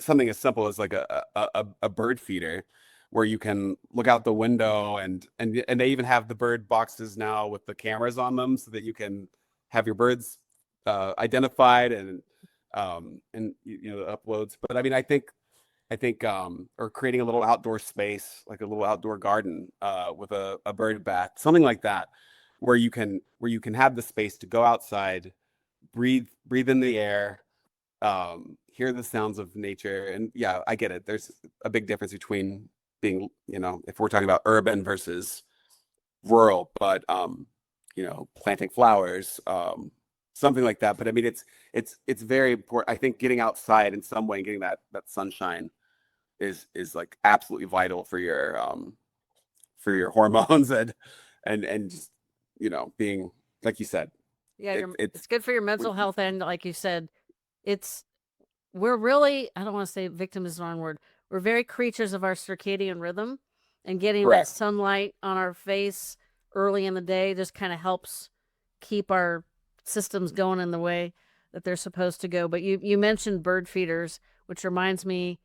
something as simple as like a bird feeder where you can look out the window and they even have the bird boxes now with the cameras on them so that you can have your birds identified and uploads. But I mean, I think or creating a little outdoor space, like a little outdoor garden with a bird bath, something like that, where you can have the space to go outside, breathe in the air, hear the sounds of nature. And yeah, I get it. There's a big difference between being, if we're talking about urban versus rural, but planting flowers, something like that. But I mean, it's very important. I think getting outside in some way and getting that sunshine is like absolutely vital for your hormones and just being, like you said.
Yeah, it's good for your mental health, and like you said, we're really, I don't want to say victim is the wrong word. We're very creatures of our circadian rhythm, and getting
Correct.
that sunlight on our face early in the day just kind of helps keep our systems going in the way that they're supposed to go. But you mentioned bird feeders, which reminds me,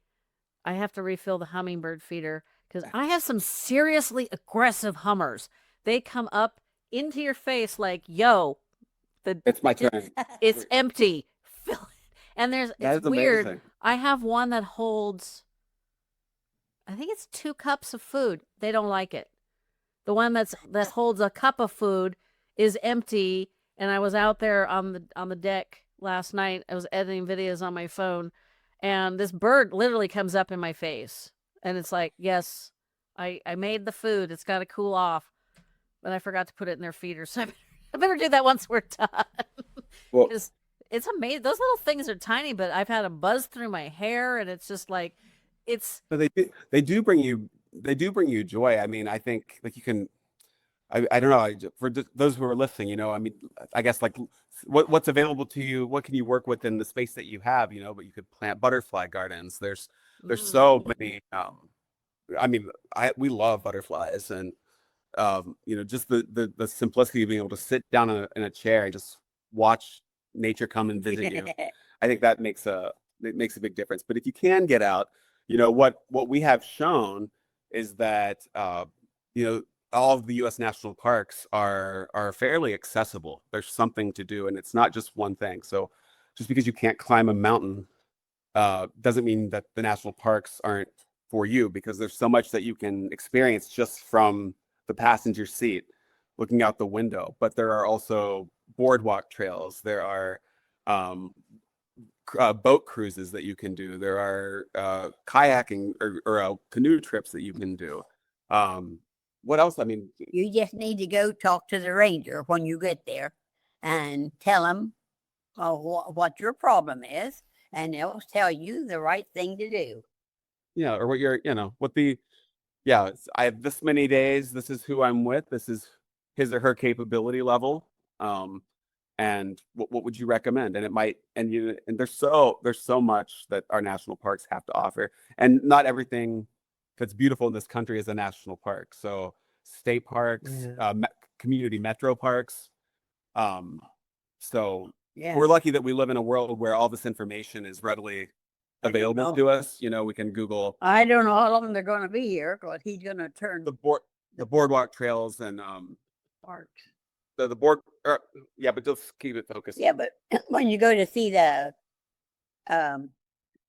I have to refill the hummingbird feeder because I have some seriously aggressive hummers. They come up into your face like, yo,
it's my turn.
It's empty. Fill it. And it's weird.
Amazing.
I have one that holds, I think it's 2 cups of food. They don't like it. The one that holds a cup of food is empty. And I was out there on the deck last night. I was editing videos on my phone, and this bird literally comes up in my face. And it's like, yes, I made the food. It's got to cool off. But I forgot to put it in their feeder. So I better do that once we're done.
Well,
Because It's amazing. Those little things are tiny, but I've had them buzz through my hair, and it's just like, it's
So they do bring you joy. I mean, I think like you can I don't know. For those who are listening, I mean, I guess like what's available to you, what can you work with in the space that you have, but you could plant butterfly gardens. There's so many. I mean, we love butterflies, and just the simplicity of being able to sit down in a chair and just watch nature come and visit you. I think that makes a big difference. But if you can get out, what we have shown is that all of the U.S. national parks are fairly accessible. There's something to do, and it's not just one thing. So just because you can't climb a mountain doesn't mean that the national parks aren't for you, because there's so much that you can experience just from the passenger seat looking out the window. But there are also boardwalk trails. There are boat cruises that you can do. There are kayaking or canoe trips that you can do. What else? I mean,
You just need to go talk to the ranger when you get there and tell them what your problem is, and they'll tell you the right thing to do.
or what I have this many days. This is who I'm with. This is his or her capability level. And what would you recommend? And it might, and there's so much that our national parks have to offer, and not everything that's beautiful in this country is a national park. So state parks, community metro parks. So we're lucky that we live in a world where all this information is readily available to us. We can Google.
I don't know how long they're going to be here, because he's going to turn
the boardwalk trails and
parks.
the board. But just keep it focused.
Yeah, but when you go to see the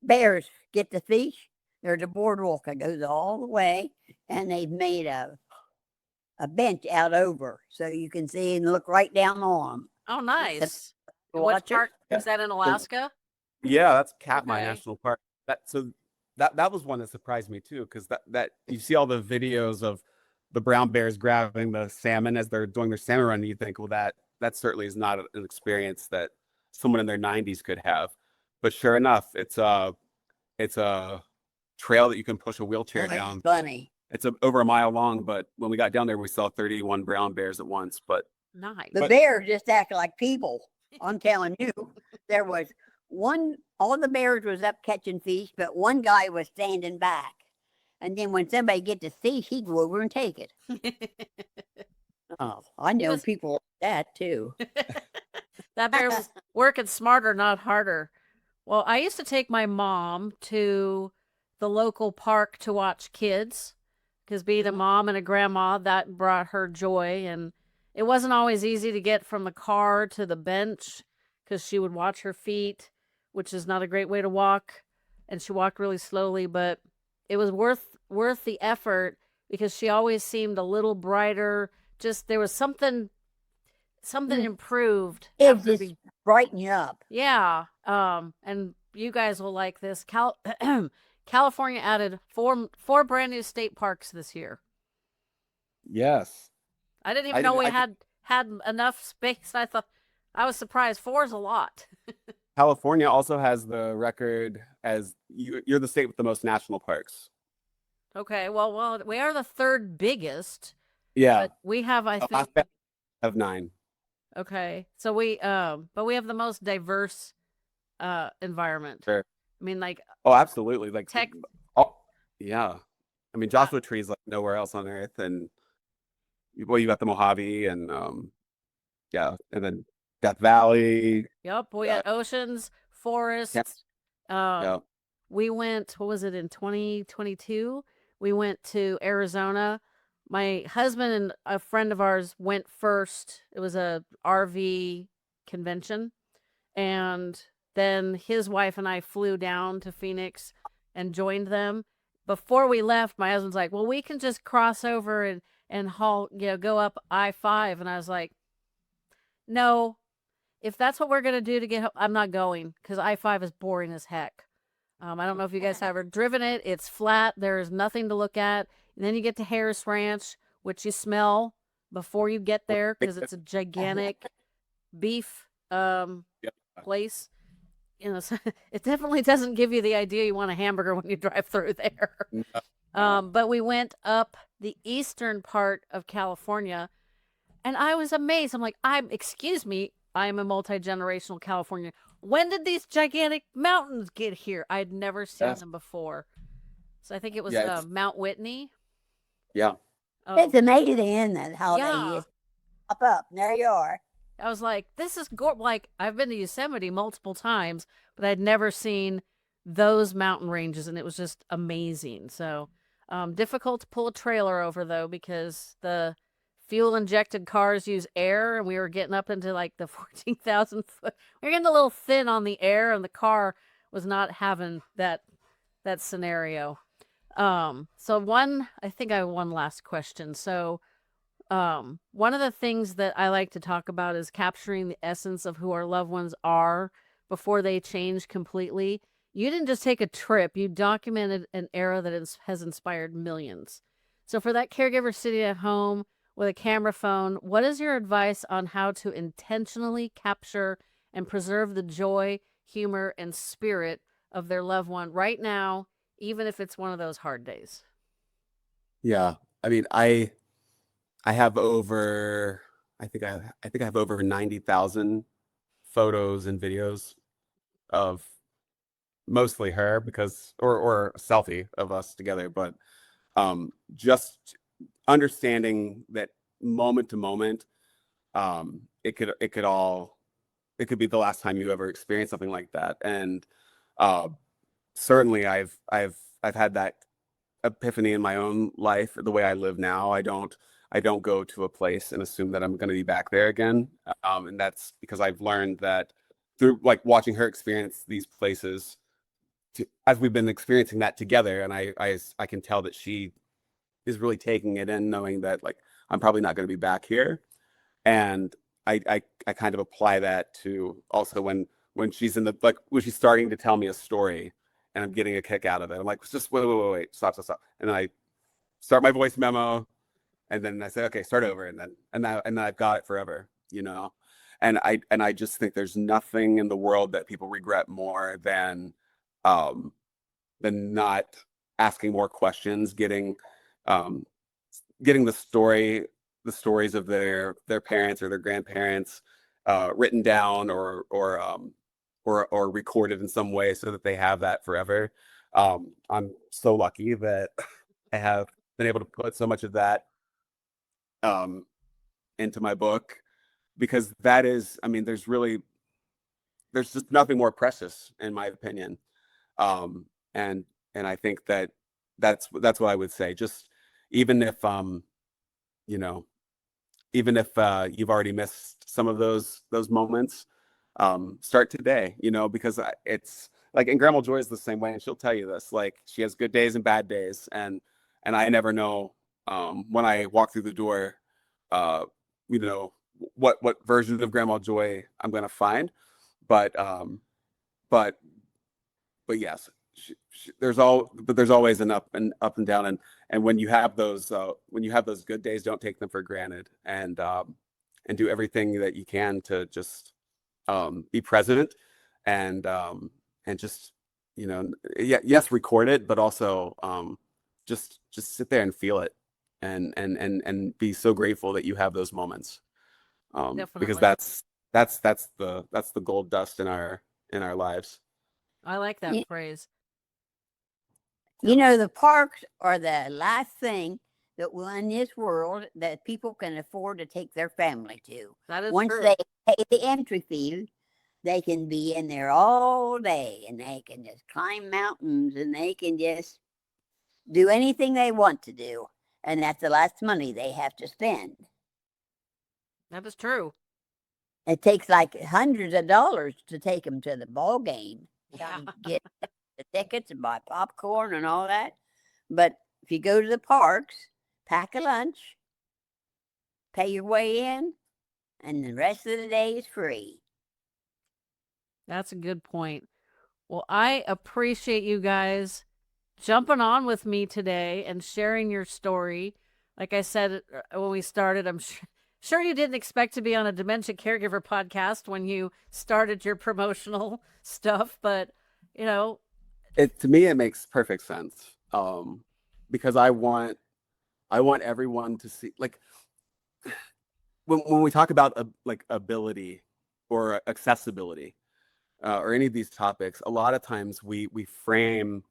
bears get the fish, there's a boardwalk that goes all the way, and they've made a bench out over, so you can see and look right down on them.
Oh, nice.
What
park is that in Alaska?
Yeah, that's Katmai National Park. That was one that surprised me too, because that you see all the videos of the brown bears grabbing the salmon as they're doing their salmon run, and you think, well, that certainly is not an experience that someone in their 90s could have. But sure enough, it's a trail that you can push a wheelchair down.
Funny.
It's over a mile long, but when we got down there, we saw 31 brown bears at once. But
nice.
The bears just act like people. I'm telling you, there was all the bears was up catching fish, but one guy was standing back. And then when somebody get the fish, he'd go over and take it. Oh, I know people like that too.
That bear was working smarter, not harder. Well, I used to take my mom to the local park to watch kids, because being a mom and a grandma, that brought her joy. And it wasn't always easy to get from the car to the bench, because she would watch her feet, which is not a great way to walk. And she walked really slowly, but it was worth the effort, because she always seemed a little brighter. Just there was something improved.
It just brighten you up.
Yeah. And you guys will like this. California added four brand new state parks this year.
Yes.
I didn't even know we had enough space. I was surprised. 4 is a lot.
California also has the record as you're the state with the most national parks.
Okay, well, we are the third biggest.
Yeah,
but we have, I think,
Alaska have 9.
Okay, so but we have the most diverse environment.
Sure.
I mean, like,
absolutely, like
tech.
Yeah, I mean, Joshua Tree is like nowhere else on earth, and you got the Mojave, and and then Death Valley.
Yep, we had oceans, forests. We went, what was it, in 2022? We went to Arizona. My husband and a friend of ours went first. It was a RV convention. And then his wife and I flew down to Phoenix and joined them. Before we left, my husband's like, well, we can just cross over and go up I-5. And I was like, no, if that's what we're going to do to get home, I'm not going, because I-5 is boring as heck. I don't know if you guys have ever driven it. It's flat. There is nothing to look at. And then you get to Harris Ranch, which you smell before you get there, because it's a gigantic beef place. It definitely doesn't give you the idea you want a hamburger when you drive through there.
No.
But we went up the eastern part of California, and I was amazed. I'm like, excuse me, I'm a multi-generational Californian. When did these gigantic mountains get here? I'd never seen
Yeah.
them before. So I think it was
Yeah.
Mount Whitney.
Yeah.
It's
Oh,
amazing that how they
yeah.
just pop up. And there you are.
I was like, this is like I've been to Yosemite multiple times, but I'd never seen those mountain ranges, and it was just amazing. So difficult to pull a trailer over though, because the fuel injected cars use air, and we were getting up into like the 14,000 foot. We were getting a little thin on the air, and the car was not having that scenario. So I think I have one last question. So one of the things that I like to talk about is capturing the essence of who our loved ones are before they change completely. You didn't just take a trip, you documented an era that has inspired millions. So for that caregiver sitting at home with a camera phone, what is your advice on how to intentionally capture and preserve the joy, humor, and spirit of their loved one right now, even if it's one of those hard days?
Yeah. I mean, I have over I think I have over 90,000 photos and videos of mostly her because or a selfie of us together, but just understanding that moment to moment, it could be the last time you ever experienced something like that. And uh certainly I've had that epiphany in my own life. The way I live now, I don't go to a place and assume that I'm going to be back there again. And that's because I've learned that through like watching her experience these places as we've been experiencing that together. And I can tell that she is really taking it in, knowing that like I'm probably not going to be back here. And I kind of apply that to also when she's in the like when she's starting to tell me a story and I'm getting a kick out of it. I'm like, just wait, stop. And then I start my voice memo, and then I say, okay, start over, and then I've got it forever, you know. And I just think there's nothing in the world that people regret more um than not asking more questions, um getting the stories of their parents or their grandparents written down or recorded in some way so that they have that forever. I'm so lucky that I have been able to put so much of that um, into my book because that is, I mean, there's just nothing more precious in my opinion. Um, and and I think that that's what I would say. Just even if you know, even if you've already missed some of those moments, start today, you know, because it's like, and Grandma Joy is the same way, and she'll tell you this. Like, she has good days and bad days, and I never know when I walk through the door, uh, you know, what version of Grandma Joy I'm gonna find, but but but yes, there's always an up and down, and when you have those good days, don't take them for granted, and do everything that you can to just be present and just yeah, yes, record it, but also just sit there and feel it and be so grateful that you have those moments because
Definitely.
that's the gold dust in our lives.
I like that
You,
phrase.
you know, the parks are the last thing that will in this world that people can afford to take their family to.
That is
Once they
true.
pay the entry fee, they can be in there all day and they can just climb mountains and they can just do anything they want to do. And that's the last money they have to spend.
That is true.
It takes like hundreds of dollars to take them to the ball game.
Yeah.
Get the tickets and buy popcorn and all that. But if you go to the parks, pack a lunch, pay your way in, and the rest of the day is free.
That's a good point. Well, I appreciate you guys jumping on with me today and sharing your story. Like I said when we started, Sure, you didn't expect to be on a Dementia Caregiver podcast when you started your promotional stuff, but you know,
To me it makes perfect sense. Because I want everyone to see, like, when we talk about like ability or accessibility, or any of these topics, a lot of times we frame,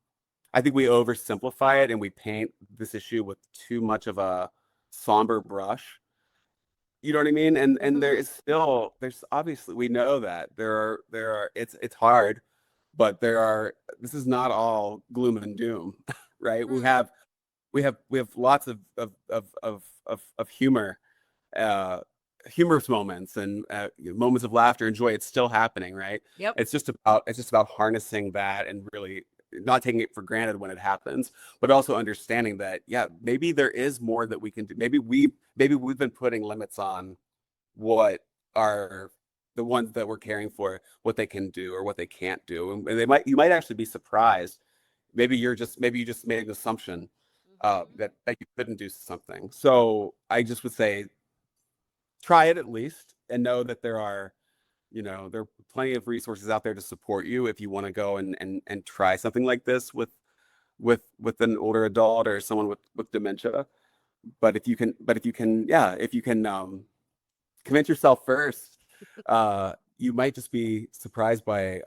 I think we oversimplify it and we paint this issue with too much of a somber brush. You know what I mean? And there
mhm,
is still, there's obviously, we know that there are it's hard, but this is not all gloom and doom, right?
true.
We have lots of humor, uh humorous moments, and moments of laughter and joy. It's still happening, right?
Yep.
It's just about harnessing that and really not taking it for granted when it happens, but also understanding that, yeah, maybe there is more that we can do. Maybe we've been putting limits on what are the ones that we're caring for, what they can do or what they can't do. And you might actually be surprised. Maybe you just made an assumption
Mhm.
that you couldn't do something. So I just would say try it at least, and know that there are plenty of resources out there to support you if you want to go and try something like this with an older adult or someone with dementia. If you can convince yourself first, you might just be surprised by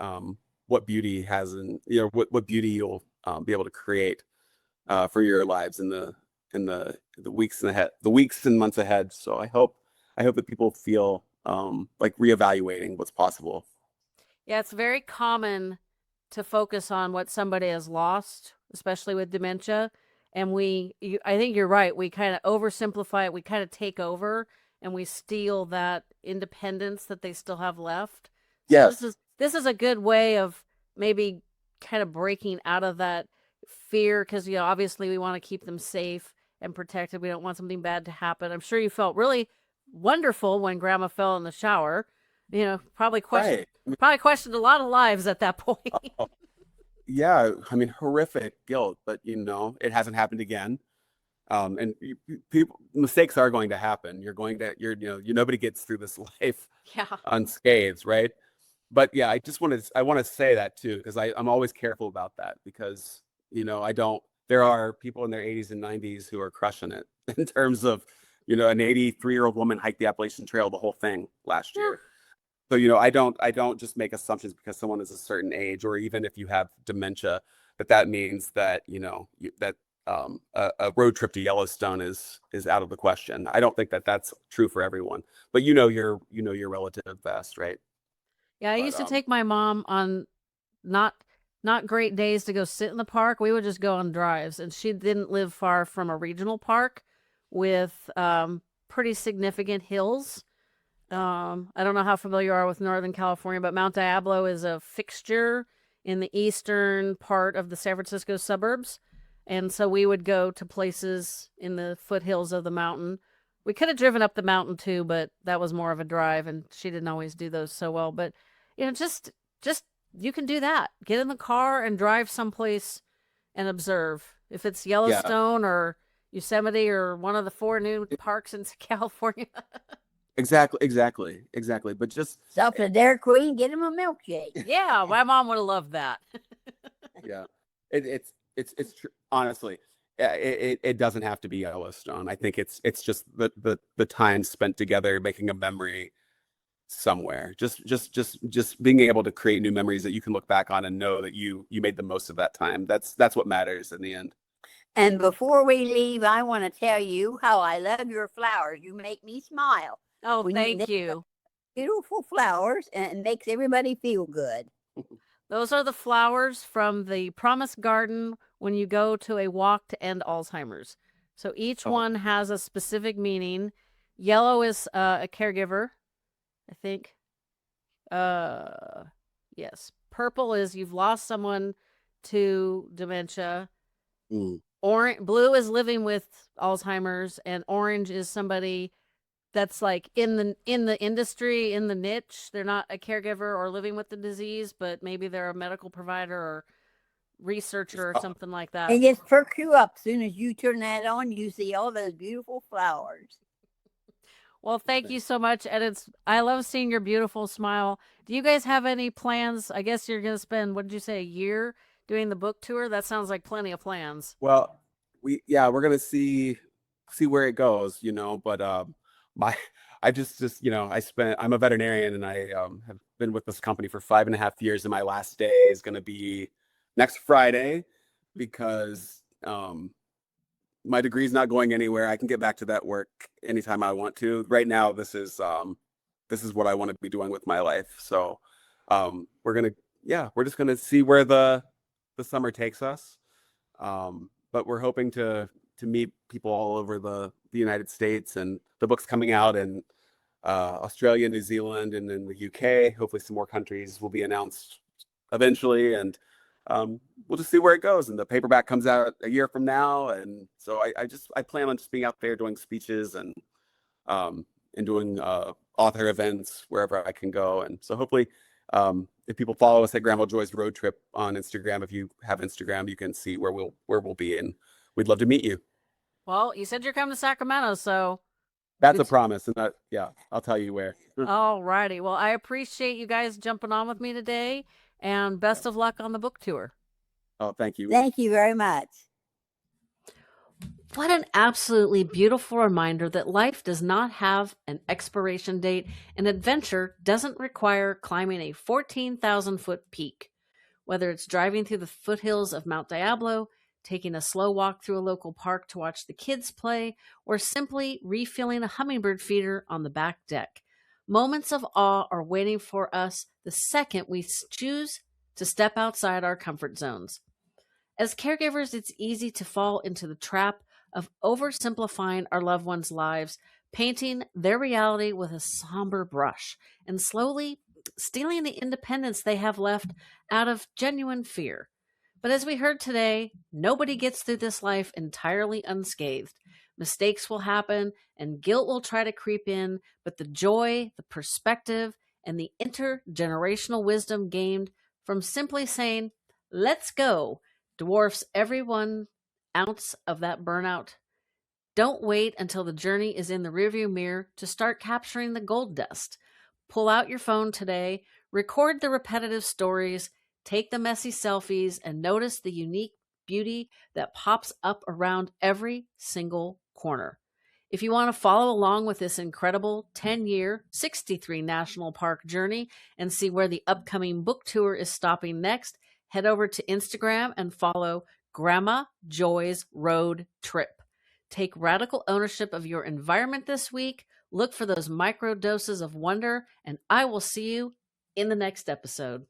what beauty has, and what beauty you'll be able to create for your lives in the weeks and months ahead. So I hope that people feel like reevaluating what's possible.
Yeah, it's very common to focus on what somebody has lost, especially with dementia. And I think you're right. We kind of oversimplify it. We kind of take over and we steal that independence that they still have left. So
Yes,
this is a good way of maybe kind of breaking out of that fear, because obviously we want to keep them safe and protected. We don't want something bad to happen. I'm sure you felt really wonderful when Grandma fell in the shower.
right.
Probably questioned a lot of lives at that point.
Oh, yeah, I mean, horrific guilt, but it hasn't happened again. And people mistakes are going to happen. Nobody gets through this life
Yeah.
unscathed, right? But yeah, I want to say that too, because I'm always careful about that, because I don't there are people in their 80s and 90s who are crushing it in terms of, an 83-year-old woman hiked the Appalachian Trail, the whole thing last
Whew.
year. So, I don't just make assumptions because someone is a certain age, or even if you have dementia, that means that, that a road trip to Yellowstone is out of the question. I don't think that that's true for everyone, but your relative best, right?
Yeah, I
But
used to take my mom on not not great days to go sit in the park. We would just go on drives, and she didn't live far from a regional park with pretty significant hills. I don't know how familiar you are with Northern California, but Mount Diablo is a fixture in the eastern part of the San Francisco suburbs. And so we would go to places in the foothills of the mountain. We could have driven up the mountain too, but that was more of a drive, and she didn't always do those so well. But just you can do that. Get in the car and drive someplace and observe. If it's
yeah,
Yellowstone or Yosemite or one of the four new parks in California.
exactly. But just
Stop at Dairy Queen, get him a milkshake.
Yeah, my mom would have loved that.
yeah, it's true. Honestly, yeah, it doesn't have to be Yellowstone. I think it's just the time spent together making a memory somewhere. Just being able to create new memories that you can look back on and know that you made the most of that time. That's what matters in the end.
And before we leave, I want to tell you how I love your flowers. You make me smile
Oh,
when
thank
they're
you.
beautiful flowers, and it makes everybody feel good.
Those are the flowers from the Promise Garden when you go to a walk to end Alzheimer's. So each
Oh,
one has a specific meaning. Yellow is a caregiver, I think. Uh, yes. Purple is you've lost someone to dementia.
mm.
Blue is living with Alzheimer's, and orange is somebody that's like in the industry, in the niche. They're not a caregiver or living with the disease, but maybe they're a medical provider or researcher or something like that.
It just perks you up. As soon as you turn that on, you see all those beautiful flowers.
Well, thank you so much. And I love seeing your beautiful smile. Do you guys have any plans? I guess you're going to spend, what did you say, a year doing the book tour? That sounds like plenty of plans.
Well, we're gonna see where it goes, but my I just I'm a veterinarian, and I have been with this company for 5.5 years, and my last day is gonna be next Friday because my degree's not going anywhere. I can get back to that work anytime I want to. Right now, this is what I want to be doing with my life. So we're just gonna see where the summer takes us. But we're hoping to meet people all over the United States, and the book's coming out in Australia, New Zealand, and in the UK. Hopefully some more countries will be announced eventually, and we'll just see where it goes. And the paperback comes out a year from now, and so I plan on just being out there doing speeches and doing author events wherever I can go. And so hopefully if people follow us at Grandma Joy's Road Trip on Instagram, if you have Instagram, you can see where we'll be, and we'd love to meet you.
Well, you said you're coming to Sacramento, so
That's a promise, and I'll tell you where.
all righty. Well, I appreciate you guys jumping on with me today, and best of luck on the book tour.
Oh, thank you.
Thank you very much.
What an absolutely beautiful reminder that life does not have an expiration date, and adventure doesn't require climbing a 14,000-foot peak. Whether it's driving through the foothills of Mount Diablo, taking a slow walk through a local park to watch the kids play, or simply refilling a hummingbird feeder on the back deck, moments of awe are waiting for us the second we choose to step outside our comfort zones. As caregivers, it's easy to fall into the trap of oversimplifying our loved ones' lives, painting their reality with a somber brush, and slowly stealing the independence they have left out of genuine fear. But as we heard today, nobody gets through this life entirely unscathed. Mistakes will happen and guilt will try to creep in, but the joy, the perspective, and the intergenerational wisdom gained from simply saying, "Let's go," dwarfs every 1 ounce of that burnout. Don't wait until the journey is in the rearview mirror to start capturing the gold dust. Pull out your phone today, record the repetitive stories, take the messy selfies, and notice the unique beauty that pops up around every single corner. If you want to follow along with this incredible 10-year, 63 national park journey and see where the upcoming book tour is stopping next, head over to Instagram and follow Grandma Joy's Road Trip. Take radical ownership of your environment this week. Look for those micro doses of wonder, and I will see you in the next episode.